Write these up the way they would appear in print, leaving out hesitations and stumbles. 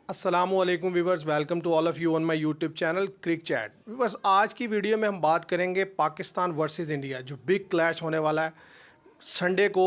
अस्सलामुअलैकुम viewers, welcome to all of you on my YouTube channel Crick Chat. Viewers, आज की video में हम बात करेंगे पाकिस्तान वर्सेस इंडिया, जो बिग क्लैश होने वाला है संडे को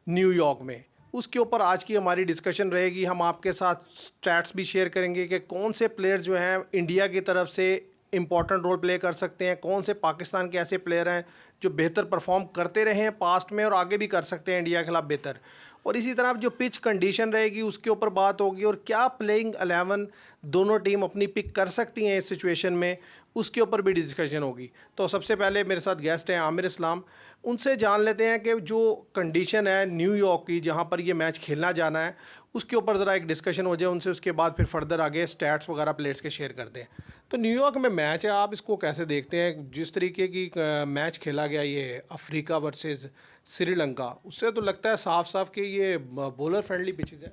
न्यूयॉर्क में। उसके ऊपर आज की हमारी डिस्कशन रहेगी। हम आपके साथ स्टैट्स भी शेयर करेंगे कि कौन से प्लेयर जो हैं इंडिया की तरफ से इंपॉर्टेंट रोल प्ले कर सकते हैं, कौन से पाकिस्तान के ऐसे प्लेयर हैं जो बेहतर परफॉर्म करते रहे हैं पास्ट में और आगे भी कर सकते हैं इंडिया के खिलाफ बेहतर। और इसी तरह जो पिच कंडीशन रहेगी उसके ऊपर बात होगी, और क्या प्लेइंग 11 दोनों टीम अपनी पिक कर सकती हैं इस सिचुएशन में, उसके ऊपर भी डिस्कशन होगी। तो सबसे पहले मेरे साथ गेस्ट हैं आमिर इस्लाम। उनसे जान लेते हैं कि जो कंडीशन है न्यूयॉर्क की जहां पर ये मैच खेलना जाना है, उसके ऊपर ज़रा एक डिस्कशन हो जाए उनसे, उसके बाद फिर फर्दर आगे स्टैट्स वगैरह प्लेयर्स के शेयर करते हैं। तो न्यूयॉर्क में मैच है, आप इसको कैसे देखते हैं? जिस तरीके की मैच खेला गया ये अफ्रीका वर्सेस श्रीलंका, उससे तो लगता है साफ साफ कि ये बॉलर फ्रेंडली पिचेस है।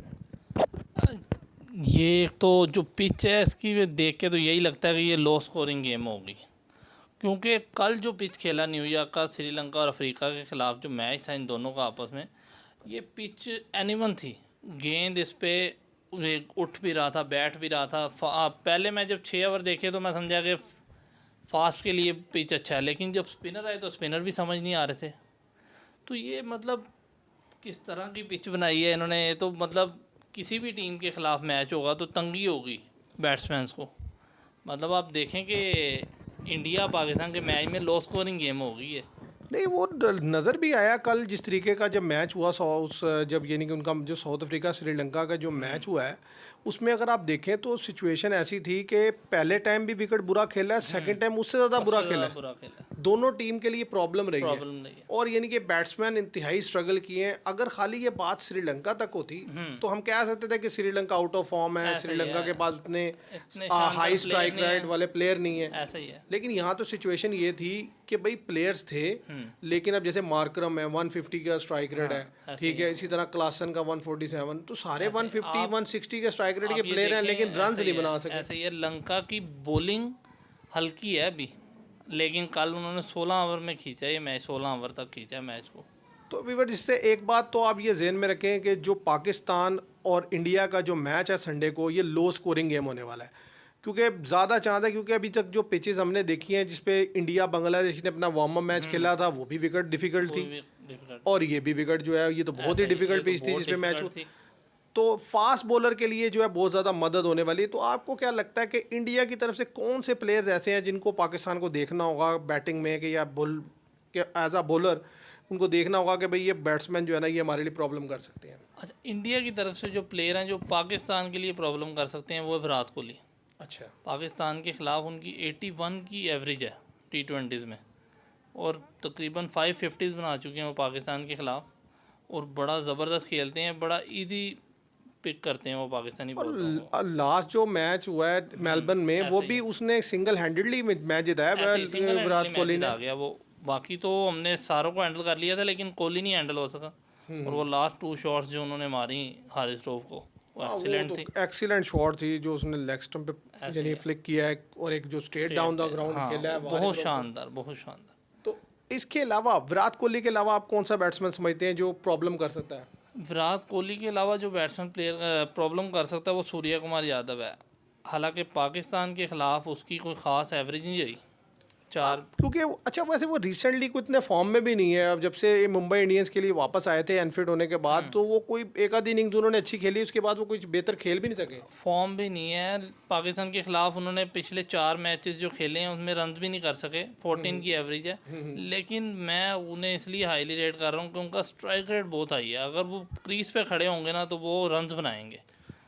ये एक तो जो पिच है इसकी देख के तो यही लगता है कि ये लो स्कोरिंग गेम होगी, क्योंकि कल जो पिच खेला न्यूयॉर्क का श्रीलंका और अफ्रीका के ख़िलाफ़ जो मैच था इन दोनों का आपस में, ये पिच एनिवन थी। गेंद इस पर उठ भी रहा था, बैठ भी रहा था। पहले मैं जब 6 ओवर देखे तो मैं समझा कि फास्ट के लिए पिच अच्छा है, लेकिन जब स्पिनर आए तो स्पिनर भी समझ नहीं आ रहे थे। तो ये मतलब किस तरह की पिच बनाई है इन्होंने, ये तो मतलब किसी भी टीम के ख़िलाफ़ मैच होगा तो तंगी होगी बैट्समैन्स को। मतलब आप देखें कि इंडिया पाकिस्तान के मैच में लो स्कोरिंग गेम होगी ये। नहीं, वो नज़र भी आया कल जिस तरीके का जब मैच हुआ उस जब यानी कि उनका जो साउथ अफ्रीका श्रीलंका का जो मैच हुआ है, उसमें अगर आप देखें तो सिचुएशन ऐसी थी कि पहले टाइम भी विकेट बुरा खेला है, सेकंड टाइम उससे ज़्यादा बुरा खेला है। दोनों टीम के लिए प्रॉब्लम रही है। और यानी कि बैट्समैन इंतहाई स्ट्रगल किए हैं। अगर खाली ये बात श्रीलंका तक होती तो हम कह सकते थे कि श्रीलंका आउट ऑफ फॉर्म है, श्रीलंका के पास उतने हाई स्ट्राइक रेट वाले प्लेयर नहीं है। ऐसा ही है। लेकिन यहाँ तो सिचुएशन ये थी कि भाई प्लेयर्स थे, लेकिन अब जैसे मार्करम है 150 का स्ट्राइक रेट है, ठीक है, इसी तरह क्लासन का 147, तो सारे 150 160 के स्ट्राइक रेट के प्लेयर हैं, लेकिन रन नहीं बना सके। ऐसे ही लंका की बॉलिंग हल्की है अभी, लेकिन कल उन्होंने 16 ओवर में खींचा ये मैच, 16 ओवर तक खींचा मैच को। तो वीवर, जिससे एक बात तो आप ये जहन में रखें कि जो पाकिस्तान और इंडिया का जो मैच है संडे को, ये लो स्कोरिंग गेम होने वाला है, क्योंकि ज़्यादा चांस है, क्योंकि अभी तक जो पिचेस हमने देखी हैं जिसपे इंडिया बांग्लादेश ने अपना वार्म अप मैच खेला था, वो भी विकेट डिफिकल्ट थी, और ये भी विकेट जो है ये तो बहुत ही डिफिकल्ट पिच थी जिसपे मैच हुआ। तो फास्ट बॉलर के लिए जो है बहुत ज़्यादा मदद होने वाली है। तो आपको क्या लगता है कि इंडिया की तरफ से कौन से प्लेयर्स ऐसे हैं जिनको पाकिस्तान को देखना होगा बैटिंग में, कि या बॉल के एज अ बॉलर उनको देखना होगा कि भाई ये बैट्समैन जो है ना ये हमारे लिए प्रॉब्लम कर सकते हैं? अच्छा, इंडिया की तरफ से जो प्लेयर हैं जो पाकिस्तान के लिए प्रॉब्लम कर सकते हैं वो विराट कोहली। अच्छा, पाकिस्तान के ख़िलाफ़ उनकी 81 की एवरेज है T20s में, और तकरीबन 550s बना चुके हैं वो पाकिस्तान के ख़िलाफ़, और बड़ा ज़बरदस्त खेलते हैं, बड़ा इजी पिक करते हैं वो पाकिस्तानी बॉलरों को। लास्ट जो मैच हुआ है मेलबर्न में, वो भी उसने सिंगल हैंडेडली मैच जिताया विराट कोहली ने। आ गया वो, बाकी तो हमने सारों को हैंडल कर लिया था, लेकिन कोहली नहीं हैंडल हो सका। और वो लास्ट 2 शॉट्स जो उन्होंने मारी हारिस स्टोव को, एक्सीलेंट थी। एक्सीलेंट शॉट थी जो उसने लेग स्टंप पे यानी फ्लिक किया है, और एक जो स्ट्रेट डाउन द ग्राउंड खेला है, बहुत शानदार, बहुत शानदार। तो इसके अलावा विराट कोहली के अलावा आप कौन सा बैट्समैन समझते हैं जो प्रॉब्लम कर सकता है? विराट कोहली के अलावा जो बैट्समैन प्लेयर प्रॉब्लम कर सकता है वो सूर्य कुमार यादव है। हालांकि पाकिस्तान के ख़िलाफ़ उसकी कोई ख़ास एवरेज नहीं रही, 4। क्योंकि अच्छा, वैसे वो रिसेंटली कोई इतने फॉर्म में भी नहीं है। अब जब से मुंबई इंडियंस के लिए वापस आए थे अनफिट होने के बाद, तो वो कोई एक आधी इनिंग्स उन्होंने अच्छी खेली, उसके बाद वो कुछ बेहतर खेल भी नहीं सके। फॉर्म भी नहीं है पाकिस्तान के ख़िलाफ़। उन्होंने पिछले 4 मैचेस जो खेले हैं उसमें रन भी नहीं कर सके, 14 की एवरेज है। लेकिन मैं उन्हें इसलिए हाईली रेट कर रहा हूँ कि उनका स्ट्राइक रेट बहुत हाई है। अगर वो क्रीज पे खड़े होंगे ना तो वो रन बनाएंगे।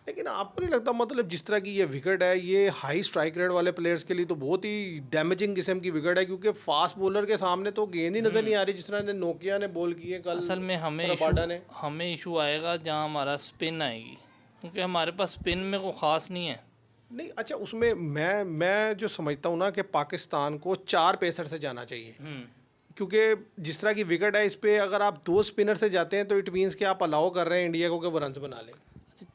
लेकिन आपको नहीं लगता, मतलब जिस तरह की ये विकेट है, ये हाई स्ट्राइक रेट वाले प्लेयर्स के लिए तो बहुत ही डैमेजिंग किस्म की विकेट है, क्योंकि फास्ट बॉलर के सामने तो गेंद ही नज़र नहीं आ रही, जिस तरह नोकिया ने बॉल की है कल। असल में हमें इशू आएगा जहाँ हमारा स्पिन आएगी, क्योंकि हमारे पास स्पिन में कोई ख़ास नहीं है। नहीं, अच्छा, उसमें मैं जो समझता हूँ ना कि पाकिस्तान को 4 पेसर से जाना चाहिए, क्योंकि जिस तरह की विकेट है इस पर अगर आप 2 स्पिनर से जाते हैं तो इट मीन्स कि आप अलाउ कर रहे हैं इंडिया को कि वो रन बना लें।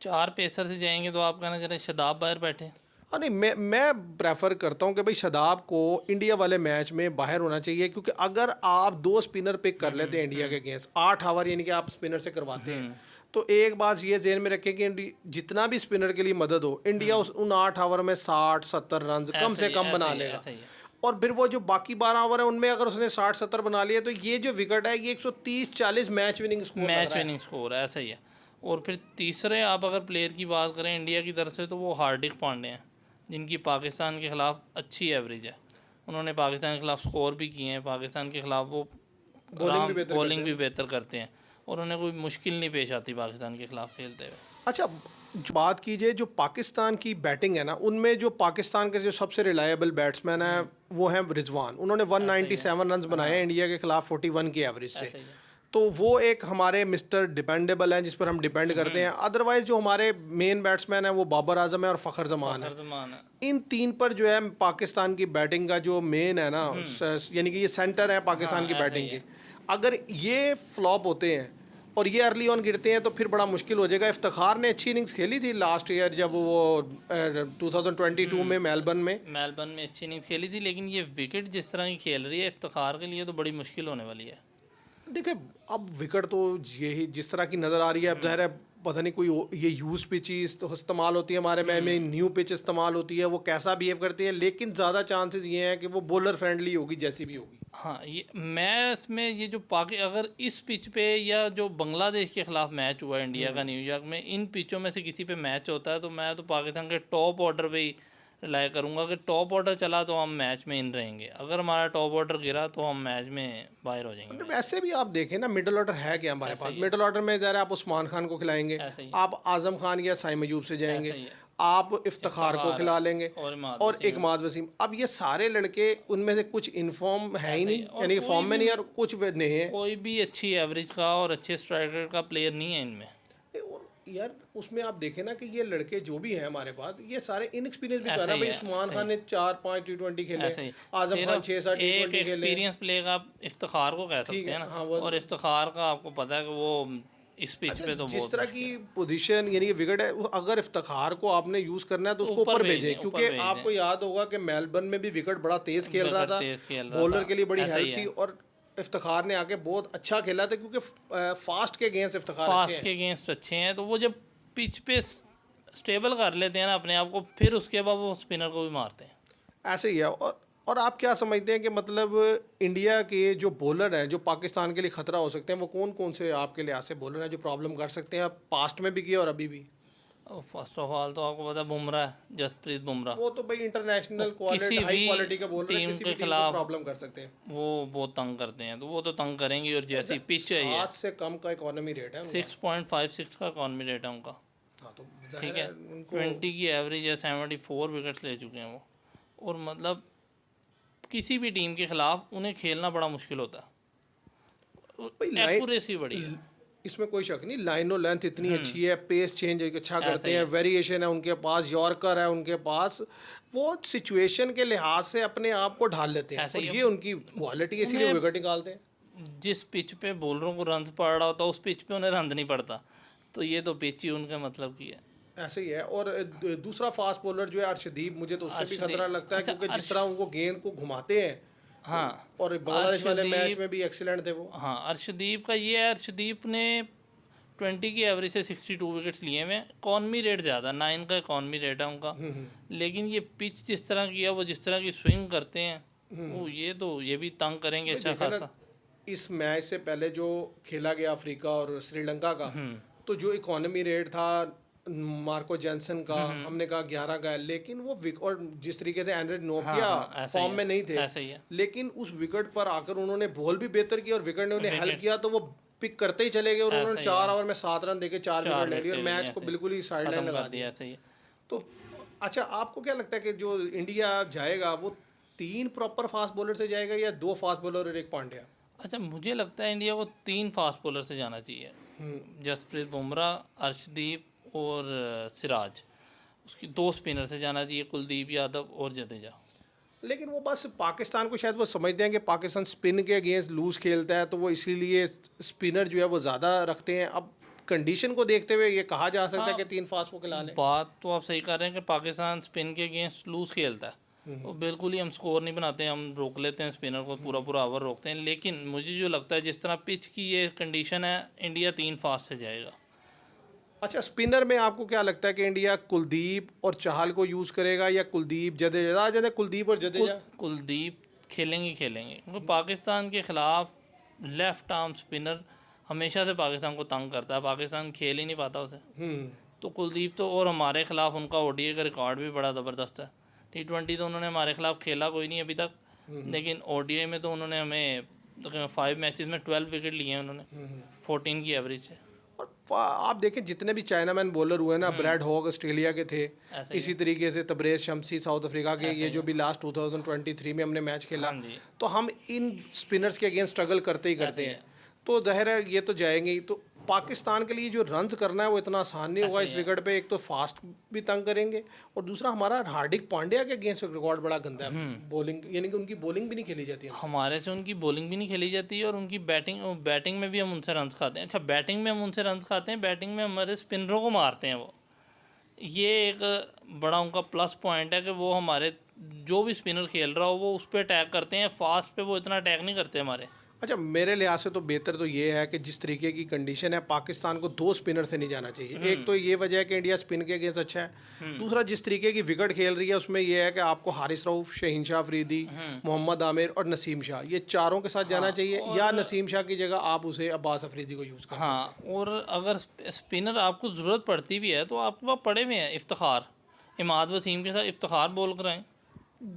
4 पेसर से जाएंगे तो आप कहना चाह रहे हैं शादाब बाहर बैठे? हाँ, नहीं, मैं प्रेफर करता हूँ कि भाई शादाब को इंडिया वाले मैच में बाहर होना चाहिए, क्योंकि अगर आप 2 स्पिनर पिक कर लेते हैं इंडिया के अगेंस्ट 8 ओवर, यानी कि आप स्पिनर से करवाते हैं, तो एक बात ये जेहन में रखें कि जितना भी स्पिनर के लिए मदद हो, इंडिया उन 8 ओवर में 60-70 रन कम से कम बना लेगा। ऐसा ही है। और फिर वो जो बाकी 12 ओवर है उनमें अगर उसने 60-70 बना लिया तो ये जो विकेट है ये 130-40 मैच विनिंग स्कोर लग मैच रहा है। विनिंग स्कोर है, ऐसा ही है। और फिर तीसरे आप अगर प्लेयर की बात करें इंडिया की तरफ से तो वो हार्दिक पांडे हैं, जिनकी पाकिस्तान के ख़िलाफ़ अच्छी एवरेज है। उन्होंने पाकिस्तान के ख़िलाफ़ स्कोर भी किए हैं, पाकिस्तान के ख़िलाफ़ वो बॉलिंग भी बेहतर करते हैं और उन्हें कोई मुश्किल नहीं पेश आती पाकिस्तान के ख़िलाफ़ खेलते हुए। अच्छा, जो बात कीजिए जो पाकिस्तान की बैटिंग है ना, उनमें जो पाकिस्तान के जो सबसे रिलायबल बैट्समैन है वो हैं रिजवान। उन्होंने 197 रन बनाए हैं इंडिया के खिलाफ 41 की एवरेज से। ऐसा ही है। तो वो एक हमारे मिस्टर डिपेंडेबल हैं जिस पर हम डिपेंड करते हैं। अदरवाइज जो हमारे मेन बैट्समैन है वो बाबर आजम है और फ़खर जमान है। फरमान है। इन तीन पर जो है पाकिस्तान की बैटिंग का जो मेन है ना, यानी कि ये सेंटर है पाकिस्तान की ऐसा बैटिंग ही के। अगर ये फ्लॉप होते हैं और ये अर्ली ऑन गिरते हैं तो फिर बड़ा मुश्किल हो जाएगा। इफ्तिखार ने अच्छी इनिंग्स खेली थी लास्ट ईयर जब वो 2022 में मेलबर्न में अच्छी इनिंग्स खेली थी, लेकिन ये विकेट जिस तरह की खेल रही है इफ्तिखार के लिए तो बड़ी मुश्किल होने वाली है। देखिए अब विकेट तो यही जिस तरह की नज़र आ रही है, अब ज़ाहिर है पता नहीं कोई ये यूज पिच इस्तेमाल होती है हमारे में न्यू पिच इस्तेमाल होती है, वो कैसा बिहेव करती है, लेकिन ज़्यादा चांसेस ये हैं कि वो बॉलर फ्रेंडली होगी जैसी भी होगी। हाँ, ये मैच में ये जो अगर इस पिच पे या जो बांग्लादेश के खिलाफ मैच हुआ इंडिया का न्यूयॉर्क में, इन पिचों में से किसी पे मैच होता है तो मैं तो पाकिस्तान के टॉप ऑर्डर पे ही रिलाई करूँगा कि टॉप ऑर्डर चला तो हम मैच में इन रहेंगे, अगर हमारा टॉप ऑर्डर गिरा तो हम मैच में बाहर हो जाएंगे। वैसे भी आप देखें ना, मिडिल ऑर्डर है क्या हमारे पास? मिडिल ऑर्डर में ज़रा आप उस्मान खान को खिलाएंगे, ऐसे ही आप आजम खान या साइम अयूब से ऐसे जाएंगे, ही है। आप इफ्तिखार को खिला लेंगे और एक इकमाद वसीम। अब ये सारे लड़के उनमें से कुछ इनफॉर्म है ही नहीं, यानी कि फॉर्म में नहीं और कुछ नहीं है। कोई भी अच्छी एवरेज का और अच्छे स्ट्राइकर का प्लेयर नहीं है इनमें। और यार उसमें आप देखें ना कि ये लड़के जो भी हैं हमारे पास ये सारे इनएक्सपीरियंस भी कर ऐसा रहे हैं। ही भाई है, उस्मान खान ने 4-5 T20 खेले, ऐसे ही आजम खान 6-7 एक T20 खेले। एक्सपीरियंस प्लेयर आप इफ्तिखार को कह सकते हैं ना, हाँ, और इफ्तिखार का आपको पता है कि वो इस पिच पे तो जिस बहुत तरह की पोजीशन यानी कि विकेट है, अगर इफ्तिखार को आपने यूज करना है तो उसको ऊपर भेजें, क्योंकि आपको याद होगा कि मेलबर्न में भी विकेट बड़ा तेज खेल रहा था, बॉलर के लिए बड़ी हेल्प थी और इफ्तिखार ने आके बहुत अच्छा खेला था, क्योंकि फास्ट के अगेंस्ट इफ्तिखार अच्छे हैं। तो वो जब पिच पे स्टेबल कर लेते हैं ना अपने आप को, फिर उसके बाद वो स्पिनर को भी मारते हैं। ऐसे ही है। और आप क्या समझते हैं कि मतलब इंडिया के जो बॉलर हैं जो पाकिस्तान के लिए ख़तरा हो सकते हैं, वो कौन कौन से आपके लिहाज से बॉलर हैं जो प्रॉब्लम कर सकते हैं? पास्ट में भी किया और अभी भी। फर्स्ट ऑफ ऑल तो आपको पता है बुमराह, जसप्रीत बुमराह, वो तो भाई इंटरनेशनल किसी हाई भी क्वालिटी का बॉलर है, टीम किसी के भी टीम को खिलाफ प्रॉब्लम कर सकते हैं। वो बहुत तंग करते हैं, तो वो तो तंग करेंगे। और जैसी पिच है ये 7 से कम का इकोनॉमी रेट है उनका। 6.56 का इकॉनमी रेट है उनका। हाँ, तो ठीक है, 20 की एवरेज है, 74 विकेट्स ले चुके हैं वो। और मतलब किसी भी टीम के खिलाफ उन्हें खेलना बड़ा मुश्किल होता है, एक्यूरेसी बड़ी है। इसमें कोई शक नहीं, लाइनो लेंथ इतनी अच्छी है, पेस चेंज अच्छा करते हैं, वेरिएशन है उनके पास, यॉर्कर है उनके पास, वो सिचुएशन के लिहाज से अपने आप को ढाल लेते हैं और ये उनकी क्वालिटी, इसीलिए विकेट निकालते हैं। जिस पिच पे बॉलरों को रन पड़ रहा होता है उस पिच पे उन्हें रन नहीं पड़ता, तो ये तो पिच ही उनके मतलब की है। ऐसे ही है। और दूसरा फास्ट बॉलर जो है अर्शदीप, मुझे तो उससे भी खतरा लगता है, क्योंकि जिस तरह उनको गेंद को घुमाते हैं। हाँ, और बांग्लादेश वाले मैच में भी एक्सीलेंट थे वो। हाँ, अर्शदीप का ये है, अर्शदीप ने 20 की एवरेज से 62 विकेट्स लिए हुए हैं। इकॉनमी रेट ज़्यादा 9 का इकॉनमी रेट है उनका, लेकिन ये पिच जिस तरह की है, वो जिस तरह की स्विंग करते हैं वो ये भी तंग करेंगे अच्छा खासा। इस मैच से पहले जो खेला गया अफ्रीका और श्रीलंका का, तो जो इकोनॉमी रेट था मार्को जेंसन का, हमने कहा 11 का है, लेकिन वो और जिस तरीके से एंड्रे नोकिया फॉर्म में नहीं थे, ऐसा ही है। लेकिन उस विकेट पर आकर उन्होंने बॉल भी बेहतर किया और विकेट ने उन्हें हेल्प किया, तो वो पिक करते ही चले गए और उन्होंने 4 ओवर में 7 रन देके 4 विकेट ले लिए और मैच को बिल्कुल ही साइड लाइन लगा दिया। ऐसा ही है। तो अच्छा, आपको क्या लगता है कि जो इंडिया जाएगा वो 3 प्रॉपर फास्ट बॉलर से जाएगा या 2 फास्ट बॉलर और 1 पांड्या? अच्छा, मुझे लगता है इंडिया को 3 फास्ट बॉलर से जाना चाहिए, जसप्रीत बुमराह, अर्शदीप और सिराज। उसकी 2 स्पिनर से जाना चाहिए, कुलदीप यादव और जडेजा। लेकिन वो बस पाकिस्तान को शायद वो समझते हैं कि पाकिस्तान स्पिन के अगेंस्ट लूज खेलता है, तो वो इसीलिए स्पिनर जो है वो ज़्यादा रखते हैं। अब कंडीशन को देखते हुए ये कहा जा सकता है कि 3 फास्ट को खिला लें। बात तो आप सही कर रहे हैं कि पाकिस्तान स्पिन के अगेंस्ट लूज खेलता है, तो बिल्कुल ही हम स्कोर नहीं बनाते, हम रोक लेते हैं स्पिनर को, पूरा ओवर रोकते हैं। लेकिन मुझे जो लगता है जिस तरह पिच की ये कंडीशन है, इंडिया 3 फास्ट से जाएगा। अच्छा, स्पिनर में आपको क्या लगता है कि इंडिया कुलदीप और चहल को यूज़ करेगा या कुलदीप जडेजा, जैसे कुलदीप और जडेजा? कुलदीप खेलेंगे क्योंकि पाकिस्तान के ख़िलाफ़ लेफ़्ट आर्म स्पिनर हमेशा से पाकिस्तान को तंग करता है, पाकिस्तान खेल ही नहीं पाता उसे। तो कुलदीप तो, और हमारे ख़िलाफ़ उनका ओडीआई का रिकॉर्ड भी बड़ा ज़बरदस्त है। T20 तो उन्होंने हमारे ख़िलाफ़ खेला कोई नहीं अभी तक, लेकिन ओडीआई में तो उन्होंने हमें 5 मैचेस में 12 विकेट लिए हैं उन्होंने, 14 की एवरेज से। और आप देखें जितने भी चाइनामैन बॉलर हुए ना, ब्रैड हॉग ऑस्ट्रेलिया के थे, ऐसा ही इसी तरीके से तबरेज़ शमसी साउथ अफ्रीका के, ये जो भी लास्ट 2023 में हमने मैच खेला, हाँ जी, तो हम इन स्पिनर्स के अगेंस्ट स्ट्रगल करते ही करते ऐसे ही हैं। तो ज़ाहिर है ये तो जाएंगे ही। तो पाकिस्तान के लिए जो रन्स करना है वो इतना आसान नहीं होगा इस विकेट पे। एक तो फास्ट भी तंग करेंगे, और दूसरा हमारा हार्दिक पांड्या के अगेंस्ट रिकॉर्ड बड़ा गंदा है बॉलिंग, यानी कि उनकी बॉलिंग भी नहीं खेली जाती है। हमारे से उनकी बॉलिंग भी नहीं खेली जाती है, और उनकी बैटिंग में भी हम उनसे रन्स खाते हैं। अच्छा, बैटिंग में हम उनसे रन्स खाते हैं, बैटिंग में हमारे स्पिनरों को मारते हैं वो। ये एक बड़ा उनका प्लस पॉइंट है कि वो हमारे जो भी स्पिनर खेल रहा हो वो उस पर अटैक करते हैं, फास्ट पे वो इतना अटैक नहीं करते हमारे। अच्छा, मेरे लिहाज से तो बेहतर तो ये है कि जिस तरीके की कंडीशन है, पाकिस्तान को 2 स्पिनर से नहीं जाना चाहिए। एक तो ये वजह है कि इंडिया स्पिन के अगेंस्ट अच्छा है, दूसरा जिस तरीके की विकेट खेल रही है उसमें यह है कि आपको हारिस रऊफ, शहीन शाह अफरीदी, मोहम्मद आमिर और नसीम शाह, ये चारों के साथ जाना चाहिए, या नसीम शाह की जगह आप उसे अब्बास अफरीदी को यूज़ करें। हाँ, और अगर स्पिनर आपको ज़रूरत पड़ती भी है तो आपके पास पड़े हुए हैं इफ्तिखार, इमाद वसीम के साथ इफ्तिखार बॉल कराएं।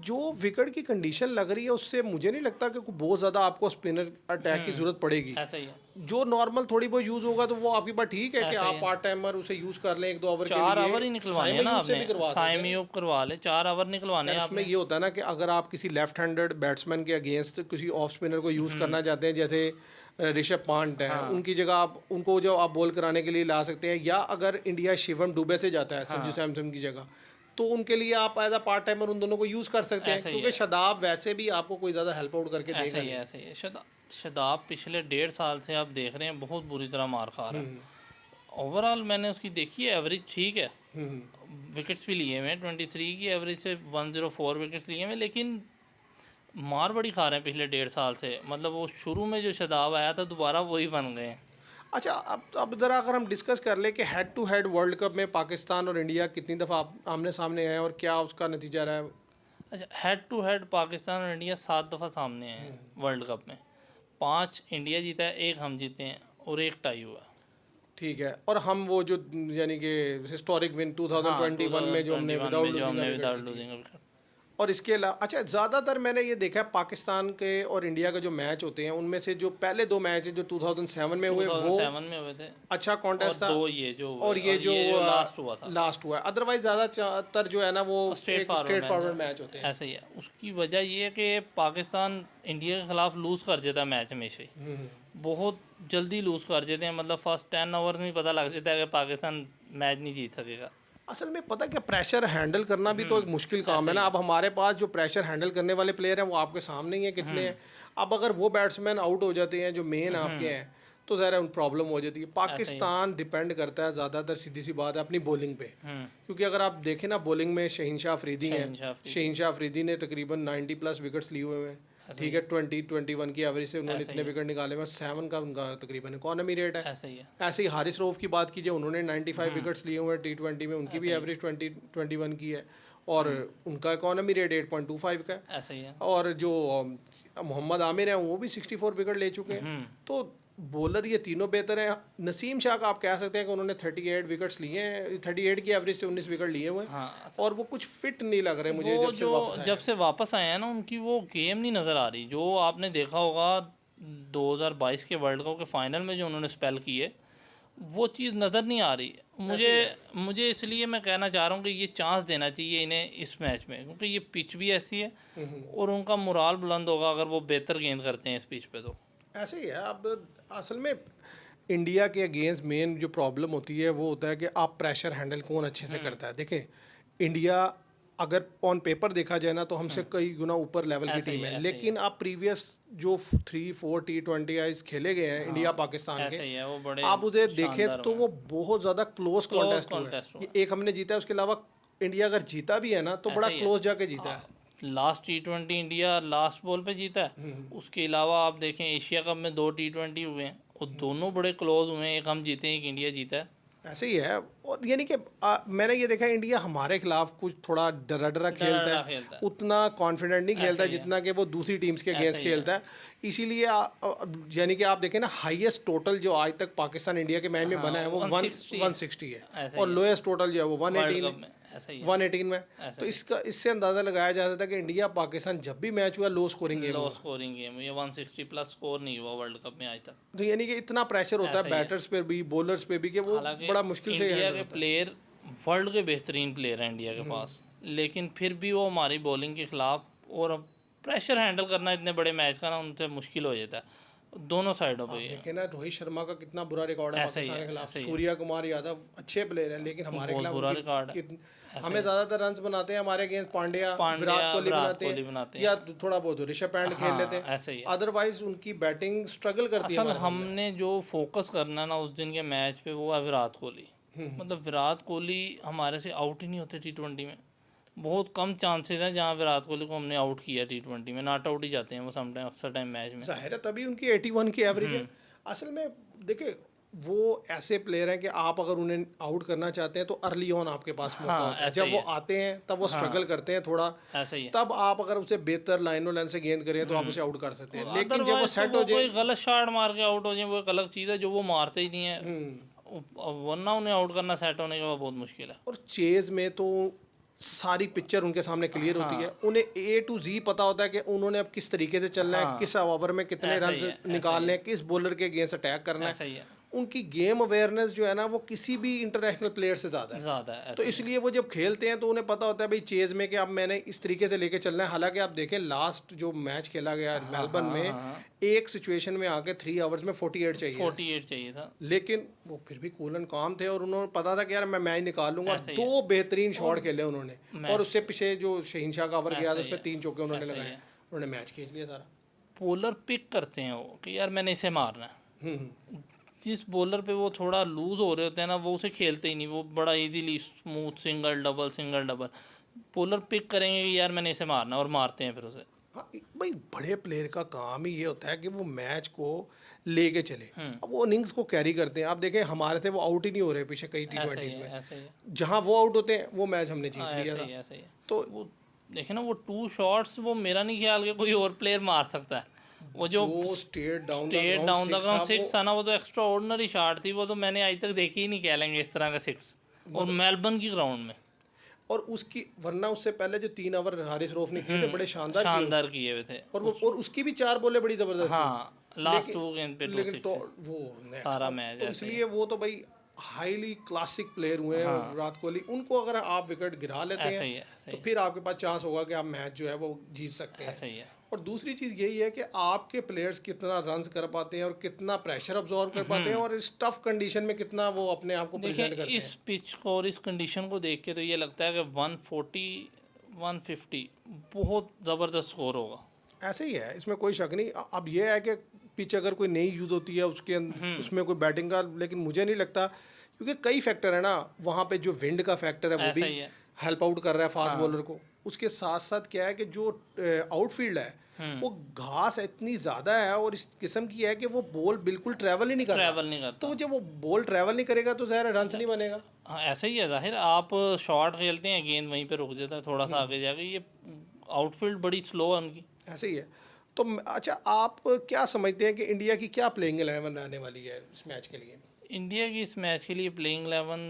जो विकेट की कंडीशन लग रही है उससे मुझे नहीं लगता कि बहुत ज़्यादा आपको स्पिनर अटैक की ज़रूरत पड़ेगी। ऐसा ही है, जो नॉर्मल थोड़ी बहुत यूज़ होगा तो वो आपकी बात ठीक है कि ऐसा ही आप है। पार्ट टाइमर उसे यूज़ कर लें 1-2 ओवर के 4 लिए। ओवर ही निकलवाने हैं ना साइम अयूब से भी आपने, करवा सकते हैं। साइम अयूब करवा ले, 4 ओवर निकलवाने हैं यार उसमें आपने। ये होता है ना कि अगर आप किसी लेफ्ट हैंडेड बैट्समैन के अगेंस्ट किसी ऑफ स्पिनर को यूज़ करना चाहते हैं, जैसे ऋषभ पंत है, उनकी जगह आप उनको जो आप बॉल कराने के लिए ला सकते हैं, या अगर इंडिया शिवम दुबे से जाता है संजू सैमसन की जगह, तो उनके लिए आप एज अ पार्ट टाइमर उन दोनों को यूज़ कर सकते हैं, ऐसा ही क्योंकि शदाब वैसे भी आपको कोई ज़्यादा हेल्प आउट करके ऐसा देगा ही है, ऐसा ही है। शदाब पिछले 1.5 साल से आप देख रहे हैं बहुत बुरी तरह मार खा रहा है। ओवरऑल मैंने उसकी देखी है, एवरेज ठीक है, विकेट्स भी लिए हुए हैं, 23 की एवरेज से 104 विकेट्स लिए हुए, लेकिन मार बड़ी खा रहे हैं पिछले 1.5 साल से। मतलब वो शुरू में जो शदाब आया था दोबारा वही बन गए हैं। अच्छा, अब ज़रा अगर हम डिस्कस कर ले कि head to head world cup में पाकिस्तान और इंडिया कितनी दफ़ा आमने सामने आए और क्या उसका नतीजा रहा है? अच्छा, हेड टू हेड पाकिस्तान और इंडिया 7 दफ़ा सामने हैं वर्ल्ड कप में। 5 इंडिया जीता है, 1 हम जीते हैं और 1 टाई हुआ। ठीक है, और हम वो जो यानी कि हिस्टोरिक विन 2021 में जो हमने विदाउट लूजिंग विकेट। और इसके अलावा अच्छा, ज़्यादातर मैंने ये देखा है पाकिस्तान के और इंडिया के जो मैच होते हैं उनमें से जो पहले 2 मैच हैं जो 2007 में हुए वो 2007 में हुए थे, अच्छा कॉन्टेस्ट था, 2 ये जो और ये जो लास्ट हुआ था, लास्ट हुआ है। अदरवाइज ज़्यादातर जो है ना वो straight straight forward forward match होते हैं। ऐसे ही है। उसकी वजह ये है कि पाकिस्तान इंडिया के खिलाफ लूज़ कर जाता है मैच हमेशा ही, बहुत जल्दी लूज़ कर जाते हैं। मतलब फर्स्ट 10 ओवर में ही पता लग जाता है कि पाकिस्तान मैच नहीं जीत सकेगा। असल में पता क्या, प्रेशर हैंडल करना भी तो एक मुश्किल काम है ना। अब हमारे पास जो प्रेशर हैंडल करने वाले प्लेयर हैं वो आपके सामने ही है कितने हैं। अब अगर वो बैट्समैन आउट हो जाते हैं जो मेन आपके हैं, तो ज़रा उन प्रॉब्लम हो जाती है। पाकिस्तान डिपेंड करता है ज़्यादातर, सीधी सी बात है, अपनी बॉलिंग पे। क्योंकि अगर आप देखें ना, बॉलिंग में शहीन शाह अफरीदी हैं, शहीन शाह अफरीदी ने तकरीबन 90+ विकेट्स लिए हुए हैं। ठीक है, 2021 की एवरेज से उन्होंने इतने विकेट निकाले हुए, 7 का उनका तकरीबन इकोनॉमी रेट है। ऐसे ही है। ऐसे ही हारिस रऊफ की बात कीजिए, उन्होंने 95 विकेट्स लिए हुए हैं T20 में, उनकी भी एवरेज 2021 की है, और उनका इकोनॉमी रेट 8.25 का है। ऐसे ही है। और जो मोहम्मद आमिर हैं वो भी 64 विकेट ले चुके हैं। तो बॉलर ये तीनों बेहतर हैं। नसीम शाह का आप कह सकते हैं कि उन्होंने 38 विकेट्स लिए हैं, 38 की एवरेज से 19 विकेट लिए हुए हैं। हाँ, और वो कुछ फिट नहीं लग रहे मुझे जब से वापस आए हैं ना, उनकी वो गेम नहीं नज़र आ रही। जो आपने देखा होगा 2022 के वर्ल्ड कप के फाइनल में जो उन्होंने स्पेल की है, वो चीज़ नज़र नहीं आ रही मुझे। इसलिए मैं कहना चाह रहा हूँ कि ये चांस देना चाहिए इन्हें इस मैच में, क्योंकि ये पिच भी ऐसी है और उनका मोराल बुलंद होगा अगर वो बेहतर गेंद करते हैं इस पिच पे। तो ऐसे ही है। अब असल में इंडिया के अगेंस्ट मेन जो प्रॉब्लम होती है वो होता है कि आप प्रेशर हैंडल कौन अच्छे से करता है। देखें, इंडिया अगर ऑन पेपर देखा जाए ना तो हमसे कई गुना ऊपर लेवल की टीम है, लेकिन आप प्रीवियस जो 3-4 T20 खेले गए हैं इंडिया पाकिस्तान के, आप उसे देखें तो वो बहुत ज़्यादा क्लोज कॉन्टेस्ट हुआ है। एक हमने जीता है, उसके अलावा इंडिया अगर जीता भी है ना तो बड़ा क्लोज जाके जीता है। Last T20 India last ball पे जीता है। उसके अलावा आप देखें एशिया कप में 2 T20 हुए हैं और दोनों बड़े क्लोज हुए हैं, एक हम जीते हैं एक इंडिया जीता है। ऐसे ही है। और यानी कि मैंने ये देखा है, इंडिया हमारे खिलाफ कुछ थोड़ा डरा डरा खेलता डरा है, खेलता है। उतना कॉन्फिडेंट नहीं खेलता ऐसे ही है। जितना कि वो दूसरी टीम्स के ऐसे अगेंस्ट ही है। खेलता है। इसीलिए यानी कि आप देखें ना, हाईएस्ट टोटल जो आज तक पाकिस्तान इंडिया के मैच में हाँ, बना है वो 160 है। 160 है, ऐसा और ही है। लोएस्ट टोटल जो है वो वर्ल्ड 118 कप है, में ऐसा ही है। 118 में। ऐसा तो ही इसका इससे अंदाज़ा लगाया जा सकता है कि इंडिया पाकिस्तान जब भी मैच हुआ लो स्कोरिंग गेम लो हुआ। स्कोरिंग गेम, ये 160 प्लस स्कोर नहीं हुआ वर्ल्ड कप में आज तक। तो यानी कि इतना प्रेशर होता ऐसा है ही है। बैटर्स पे भी, बॉलर्स पे भी, कि वो हालांकि बड़ा मुश्किल से इंडिया हैंडल के होता है। प्लेयर वर्ल्ड के बेहतरीन प्लेयर हैं इंडिया के पास, लेकिन फिर भी वो हमारी बॉलिंग के खिलाफ, और प्रेशर हैंडल करना इतने बड़े मैच का ना उनसे मुश्किल हो जाता है दोनों साइडों पे। देखें ना, रोहित शर्मा का कितना बुरा रिकॉर्ड है ऐसा ही पाकिस्तान है, के खिलाफ। ऐसा ही है। सूर्या कुमार यादव अच्छे प्लेयर हैं, लेकिन हमारे बहुत खिलाफ बुरा रिकॉर्ड है। हमें ज़्यादातर रन्स बनाते हैं हमारे अगेंस्ट पांड्या, पांड्या, विराट कोहली विराट बनाते कोहली हैं, बनाते हैं। या थोड़ा बहुत ऋषभ पंत खेल हाँ, लेते हैं। ऐसा ही है। अदरवाइज उनकी बैटिंग स्ट्रगल करती है असल हमारे सामने। हमने जो फोकस करना है ना उस दिन के मैच पे, वो है विराट कोहली। मतलब विराट कोहली हमारे से आउट ही नहीं होते T20 में। बहुत कम चांसेस हैं जहाँ विराट कोहली को हमने आउट किया T20 में, नॉट आउट ही जाते हैं वो समटाइम, अक्सर टाइम मैच में। जाहिर है, तभी उनकी 81 की एवरेज है। असल में देखिए, वो ऐसे प्लेयर हैं कि आप अगर उन्हें आउट करना चाहते हैं तो अर्ली ऑन आपके पास मौका हाँ, होता है। ऐसा जब ही वो है। आते हैं तब वो स्ट्रगल करते हैं थोड़ा, ऐसा ही है। तब आप अगर उसे बेहतर लाइनों लाइन से गेंद करें तो आप उसे आउट कर सकते हैं। लेकिन जब वो अदरवाइज तो सेट वो हो कोई जाए, गलत शॉट मार के आउट हो जाए वो एक अलग चीज़ है, जो वो मारते ही नहीं है, वरना उन्हें आउट करना सेट होने के बाद बहुत मुश्किल है। और चेज में तो सारी पिक्चर उनके सामने क्लियर होती है। उन्हें A to Z पता होता है कि उन्होंने अब किस तरीके से चलना है, किस ओवर में कितने ऐसा रन ही है, ऐसा निकालने हैं, किस बॉलर के अगेंस्ट अटैक करना ऐसा है। ही है। उनकी गेम अवेयरनेस जो है ना, वो किसी भी इंटरनेशनल प्लेयर से ज़्यादा है। ज़्यादा है, तो इसलिए वो जब खेलते हैं तो उन्हें पता होता है भाई चेज में कि अब मैंने इस तरीके से लेके चलना है। हालांकि आप देखें, लास्ट जो मैच खेला गया मेलबर्न में, एक सिचुएशन में आके 3 आवर्स में 48 चाहिए, 48 चाहिए था। लेकिन वो फिर भी कूल एंड काम थे और उन्होंने पता था कि यार मैं मैच निकाल लूंगा। ऐसा ही 2 बेहतरीन शॉट खेले उन्होंने, और उससे पीछे जो शहीनशाह का ओवर गया था ऐसा उस ही पर है। 3 चौके उन्होंने ऐसा ही लगाए, है। उन्होंने मैच खींच लिया सारा। बॉलर पिक करते हैं वो कि यार मैंने इसे मारना है। जिस बॉलर पे वो थोड़ा लूज हो रहे होते हैं ना, वो उसे खेलते ही नहीं, वो बड़ा easily smooth single double bowler pick करेंगे कि यार मैंने इसे मारना, और मारते हैं फिर उसे। हाँ भाई, बड़े प्लेयर का काम ही ये होता है कि वो मैच को लेके चले, अब वो इनिंग्स को कैरी करते हैं। आप देखें, हमारे से वो आउट ही नहीं हो रहे पीछे कई ऐसा ही T20s है, में। ऐसा ही है। जहाँ वो आउट होते हैं वो मैच हमने जीत हाँ, लिया ऐसा ही था। है, ऐसा ही है। तो वो देखे ना, वो 2 शॉट्स, वो मेरा नहीं ख्याल कि कोई और प्लेयर मार सकता है। वो जो स्टेट डाउन द ग्राउंड 6 था ना, वो तो एक्स्ट्रा ऑर्डिनरी शॉट थी। वो तो मैंने आज तक देखी ही नहीं, कह लेंगे इस तरह का 6, और मेलबर्न की ग्राउंड में। और उसकी, वरना उससे पहले जो 3 ओवर हारिस रऊफ ने किए थे, बड़े शानदार किए। शानदार किए हुए थे। और उसकी भी 4 बॉलें बड़ी जबरदस्त थी। हाँ, लास्ट 2 गेंद पे 2 लेकिन तो 6 वो सारा मैच तो ऐसे ही। इसलिए वो तो भाई हाईली क्लासिक प्लेयर हुए हैं विराट कोहली। उनको अगर आप विकेट गिरा लेते ऐसा ही हैं है, ऐसा तो ही फिर आपके पास चांस होगा कि आप मैच जो है वो जीत सकते है, हैं। ऐसा ही है। और दूसरी चीज़ यही है कि आपके प्लेयर्स कितना रन्स कर पाते हैं और कितना प्रेशर अब्जॉर्व कर पाते हैं, और इस टफ कंडीशन में कितना वो अपने आप को प्रेजेंट देखिए, करते हैं। इस पिच को और इस कंडीशन को देख के तो ये लगता है कि 140 150 बहुत ज़बरदस्त स्कोर होगा। ऐसे ही है, इसमें कोई शक नहीं। अब ये है कि पिच अगर कोई नई यूज़ होती है उसके उसमें कोई बैटिंग का, लेकिन मुझे नहीं लगता, क्योंकि कई फैक्टर है ना वहाँ पे। जो विंड का फैक्टर है वो ऐसा भी ही है। हेल्प आउट कर रहा है फास्ट बॉलर को। उसके साथ साथ क्या है कि जो आउटफील्ड है वो घास इतनी ज़्यादा है और इस किस्म की है कि वो बॉल बिल्कुल ट्रैवल ही नहीं कर रहा। ट्रैवल नहीं करता। तो जब वो बॉल ट्रैवल नहीं करेगा तो ज़ाहिर रन नहीं बनेगा। हाँ, ऐसा ही है। जाहिर आप शॉट खेलते हैं, गेंद वहीं पे रुक जाता है, थोड़ा सा आगे जाके। ये आउटफील्ड बड़ी स्लो है उनकी। ऐसे ही है। तो अच्छा, आप क्या समझते हैं कि इंडिया की क्या प्लेइंग 11 आने वाली है इस मैच के लिए? इंडिया की इस मैच के लिए प्लेइंग 11,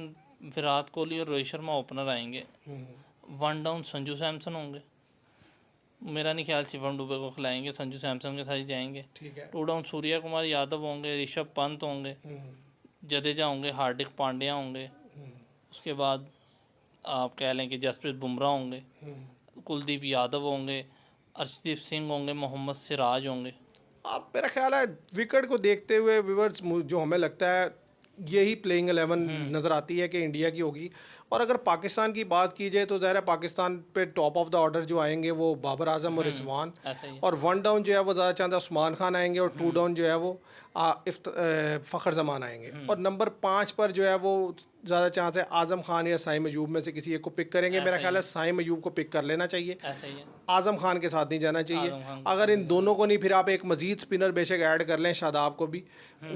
विराट कोहली और रोहित शर्मा ओपनर आएंगे। 1 डाउन संजू सैमसन होंगे। मेरा नहीं ख्याल शिवम दुबे को खिलाएंगे, संजू सैमसन के साथ ही जाएंगे। ठीक है। 2 डाउन सूर्या कुमार यादव होंगे, ऋषभ पंत होंगे, जडेजा होंगे, हार्दिक पांड्या होंगे। उसके बाद आप कह लें कि जसप्रीत बुमराह होंगे, कुलदीप यादव होंगे, अर्शदीप सिंह होंगे, मोहम्मद सिराज होंगे। आप, मेरा ख्याल है विकेट को देखते हुए व्यूअर्स, जो हमें लगता है यही प्लेइंग 11 नज़र आती है कि इंडिया की होगी। और अगर पाकिस्तान की बात की जाए तो ज़ाहिर है पाकिस्तान पे टॉप ऑफ द ऑर्डर जो आएंगे वो बाबर आजम और रिजवान, ऐसा ही है। और 1 डाउन जो है वो ज़्यादा चांद उस्मान खान आएंगे, और 2 डाउन जो है वो फ़खर जमान आएंगे, और नंबर 5 पर जो है वो ज़्यादा चांस है, आज़म खान या साइम अयूब में से किसी एक को पिक करेंगे? मेरा ख्याल है साइम अयूब को पिक कर लेना चाहिए, ऐसा ही है। आज़म खान के साथ नहीं जाना चाहिए। आज़म खान अगर इन दोनों को नहीं, फिर आप एक मजीद स्पिनर बेशक ऐड कर लें, शादाब को भी,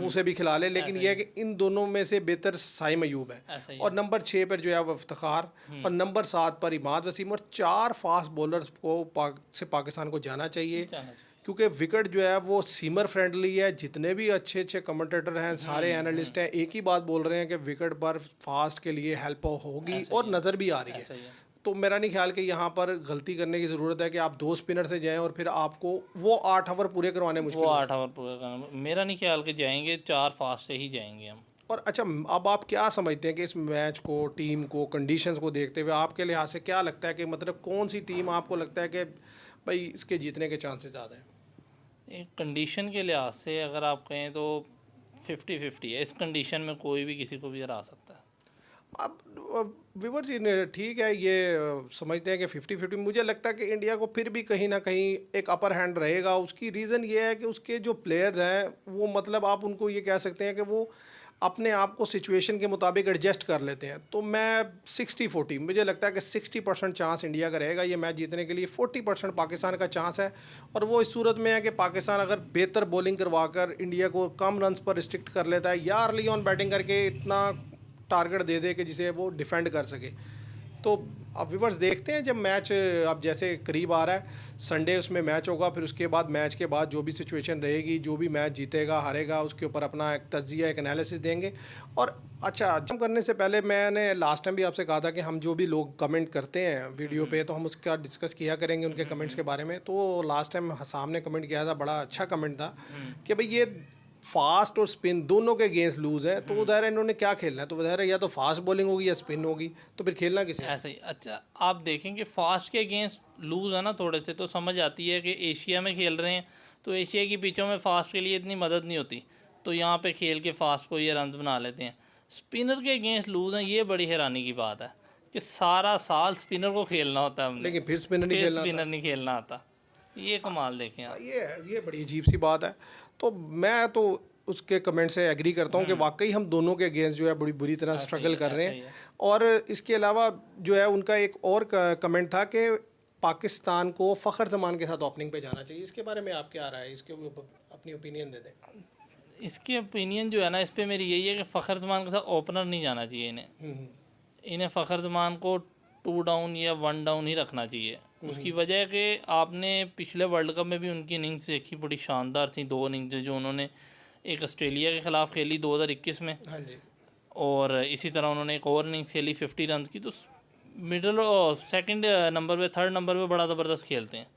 उसे भी खिला लें, लेकिन यह है कि इन दोनों में से बेहतर साइम अयूब है। ऐसा ही और नंबर 6 पर जो है वो इफ्तिखार, और नंबर 7 पर इमाद वसीम, और 4 फास्ट बॉलर्स को पाकिस्तान को जाना चाहिए, जाना चाहिए। क्योंकि विकेट जो है वो सीमर फ्रेंडली है। जितने भी अच्छे अच्छे कमेंटेटर हैं, सारे एनालिस्ट हैं, एक ही बात बोल रहे हैं कि विकेट पर फास्ट के लिए हेल्प होगी और नज़र भी आ रही ऐसा ही है। है। तो मेरा नहीं ख्याल कि यहाँ पर गलती करने की ज़रूरत है कि आप 2 स्पिनर से जाएं और फिर आपको वो 8 ओवर पूरे करवाने मुश्किल वो हो। 8 ओवर पूरा करना, मेरा नहीं ख्याल कि जाएंगे, 4 फास्ट से ही जाएंगे हम। और अच्छा, अब आप क्या समझते हैं कि इस मैच को, टीम को, कंडीशंस को देखते हुए आपके लिहाज से क्या लगता है कि मतलब कौन सी टीम आपको लगता है कि भाई इसके जीतने के चांसेस ज़्यादा हैं? एक कंडीशन के लिहाज से अगर आप कहें तो 50-50 है। इस कंडीशन में कोई भी किसी को भी हरा सकता है। अब विवर जी ने ठीक है, ये समझते हैं कि 50-50। मुझे लगता है कि इंडिया को फिर भी कहीं ना कहीं एक अपर हैंड रहेगा। उसकी रीज़न ये है कि उसके जो प्लेयर्स हैं वो, मतलब आप उनको ये कह सकते हैं कि वो अपने आप को सिचुएशन के मुताबिक एडजस्ट कर लेते हैं। तो मैं 60-40, मुझे लगता है कि 60% चांस इंडिया का रहेगा ये मैच जीतने के लिए, 40% पाकिस्तान का चांस है। और वो इस सूरत में है कि पाकिस्तान अगर बेहतर बॉलिंग करवाकर इंडिया को कम रन्स पर रिस्ट्रिक्ट कर लेता है, या अर्ली ऑन बैटिंग करके इतना टारगेट दे दे कि जिसे वो डिफेंड कर सके। तो अब व्यूवर्स देखते हैं, जब मैच अब जैसे करीब आ रहा है, संडे उसमें मैच होगा, फिर उसके बाद मैच के बाद जो भी सिचुएशन रहेगी, जो भी मैच जीतेगा हारेगा, उसके ऊपर अपना एक तज्जिया, एक एनालिसिस देंगे। और अच्छा, जम करने से पहले मैंने लास्ट टाइम भी आपसे कहा था कि हम जो भी लोग कमेंट करते हैं वीडियो पे, तो हम उसका डिस्कस किया करेंगे उनके कमेंट्स के बारे में। तो लास्ट टाइम हसाम ने कमेंट किया था, बड़ा अच्छा कमेंट था कि भाई ये फास्ट और स्पिन दोनों के अगेंस्ट लूज़ है, तो उधर इन्होंने क्या खेलना है? तो उधर या तो फास्ट बॉलिंग होगी या स्पिन होगी, तो फिर खेलना किसे? ऐसे ही। अच्छा, आप देखेंगे फास्ट के अगेंस्ट लूज़ है ना थोड़े से, तो समझ आती है कि एशिया में खेल रहे हैं, तो एशिया की पिचों में फास्ट के लिए इतनी मदद नहीं होती, तो यहाँ पे खेल के फास्ट को ये रन बना लेते हैं। स्पिनर के अगेंस्ट लूज़ हैं, ये बड़ी हैरानी की बात है कि सारा साल स्पिनर को खेलना होता है हमने, लेकिन फिर स्पिनर नहीं फिर खेलना स्पिनर नहीं खेलना आता। ये कमाल देखें आप। ये बड़ी अजीब सी बात है। तो मैं तो उसके कमेंट से एग्री करता हूँ कि वाकई हम दोनों के अगेंस्ट जो है बड़ी बुरी तरह स्ट्रगल कर रहे हैं। और इसके अलावा जो है उनका एक और कमेंट था कि पाकिस्तान को फ़खर जमान के साथ ओपनिंग पे जाना चाहिए। इसके बारे में आप क्या राय है? इसके ऊपर अपनी ओपिनियन दे दें। इसकी ओपिनियन जो है ना, इस पर मेरी यही है कि फ़खर जमान के साथ ओपनर नहीं जाना चाहिए इन्हें फ़खर जमान को 2 डाउन या 1 डाउन ही रखना चाहिए। उसकी वजह है कि आपने पिछले वर्ल्ड कप में भी उनकी इनिंग्स देखी, बड़ी शानदार थी। 2 इनिंग्स जो उन्होंने एक ऑस्ट्रेलिया के ख़िलाफ़ खेली 2021 में, हाँ जी, और इसी तरह उन्होंने एक और इनिंग्स खेली 50 रन की। तो मिडल और सेकंड नंबर पे, थर्ड नंबर पे बड़ा ज़बरदस्त खेलते हैं।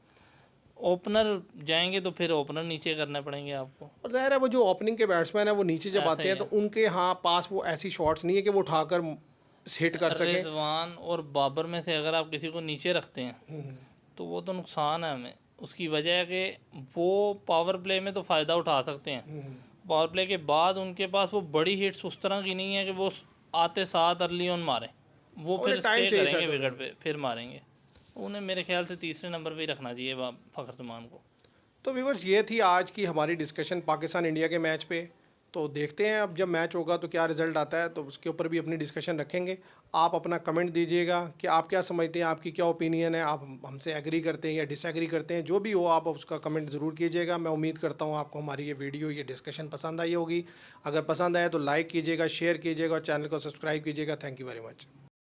ओपनर जाएंगे तो फिर ओपनर नीचे करने पड़ेंगे आपको। और ज़ाहिर है वो जो ओपनिंग के बैट्समैन है वो नीचे जब ऐसा आते ही हैं तो उनके यहाँ पास वो ऐसी शॉट्स नहीं है कि वो उठाकर हिट कर सकें। रिजवान और बाबर में से अगर आप किसी को नीचे रखते हैं तो वो तो नुकसान है हमें। उसकी वजह है कि वो पावर प्ले में तो फ़ायदा उठा सकते हैं, पावर प्ले के बाद उनके पास वो बड़ी हिट्स उस तरह की नहीं है कि वो आते साथ अर्ली ऑन मारें। वो फिर स्टे करेंगे विकेट पे, फिर मारेंगे। उन्हें मेरे ख्याल से तीसरे नंबर पे ही रखना चाहिए फ़खर जमान को। तो व्यूवर्स, ये थी आज की हमारी डिस्कशन पाकिस्तान इंडिया के मैच पे। तो देखते हैं अब जब मैच होगा तो क्या रिज़ल्ट आता है, तो उसके ऊपर भी अपनी डिस्कशन रखेंगे। आप अपना कमेंट दीजिएगा कि आप क्या समझते हैं, आपकी क्या ओपिनियन है, आप हमसे एग्री करते हैं या डिसएग्री करते हैं। जो भी हो आप उसका कमेंट ज़रूर कीजिएगा। मैं उम्मीद करता हूँ आपको हमारी ये वीडियो, ये डिस्कशन पसंद आई होगी। अगर पसंद आए तो लाइक कीजिएगा, शेयर कीजिएगा और चैनल को सब्सक्राइब कीजिएगा। Thank you very much.